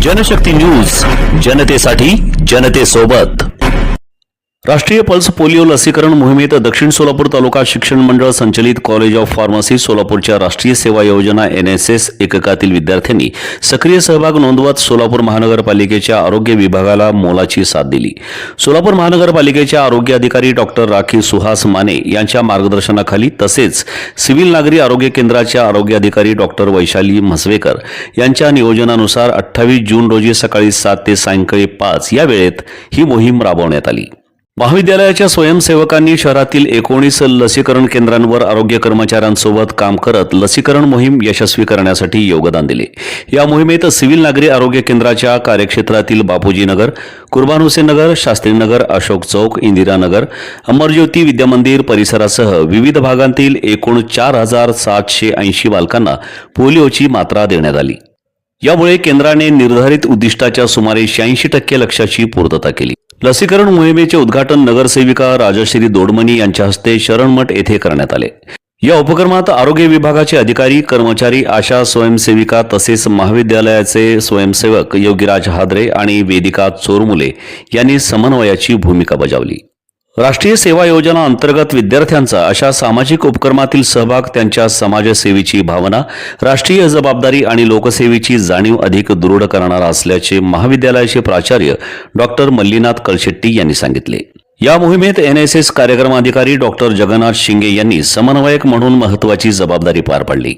Janshakti news, जनतेसाठी जनतेसोबत। राष्ट्रीय पल्स पोलिओ लसीकरण मोहिमेत दक्षिण सोलापूर तालुका शिक्षण मंडळ संचलित कॉलेज ऑफ फार्मसी सोलापूरच्या राष्ट्रीय सेवा योजना NSS एककातील विद्यार्थ्यांनी सक्रिय सहभाग नोंदवत सोलापूर महानगरपालिकेच्या आरोग्य विभागाला मोलाची साथ दिली। सोलापूर महानगरपालिकेच्या आरोग्य अधिकारी डॉक्टर राखी सुहास माने यांच्या मार्गदर्शनाखाली तसेच सिव्हिल नागरी आरोग्य केंद्राच्या आरोग्य अधिकारी डॉक्टर वैशाली म्हसवेकर यांच्या नियोजनानुसार 28 जून रोजी सकाळी 7 ते सायंकाळी 5 या वेळेत ही मोहीम राबवण्यात आली। महाविद्यालयाच्या स्वयंसेवकांनी शहरातील 19 लसीकरण केंद्रांवर आरोग्य कर्मचाऱ्यांसोबत काम करत लसीकरण मोहीम यशस्वी करण्यासाठी योगदान दिले। या मोहिमेत सिव्हिल नागरी आरोग्य केंद्राच्या कार्यक्षेत्रातील बापूजी नगर, कुर्बान हुसेन नगर, शास्त्री नगर, अशोक चौक, इंदिरा नगर, अमरज्योती विद्यामंदिर परिसरासह विविध भागांतील एकूण 4780 बालकांना पोलिओची मात्रा देण्यात आली। यामुळे केंद्राने निर्धारित उद्दिष्टाच्या सुमारे 86% लक्ष्याची पूर्तता केली। लसीकरण मोहिमेचे उद्घाटन नगरसेविका राजश्री दोडमणी यांच्या हस्ते शरणमठ येथे करण्यात आले। या उपक्रमात आरोग्य विभागाचे अधिकारी, कर्मचारी, आशा स्वयंसेविका तसेच महाविद्यालयाचे स्वयंसेवक योगीराज हादरे आणि वेदिका चोरमुले यांनी समन्वयाची भूमिका बजावली। राष्ट्रीय सेवा योजना अंतर्गत विद्यार्थ्यांचा अशा सामाजिक उपक्रमातील सहभाग त्यांच्या समाजसेवेची भावना, राष्ट्रीय जबाबदारी आणि लोकसेवेची जाणीव अधिक दृढ करणारा असल्याचे महाविद्यालयाचे प्राचार्य डॉक्टर मल्लीनाथ कळशेट्टी यांनी सांगितले। या मोहिमेत NSS कार्यक्रम अधिकारी डॉक्टर जगन्नाथ शिंगे यांनी समन्वयक म्हणून महत्त्वाची जबाबदारी पार पाडली।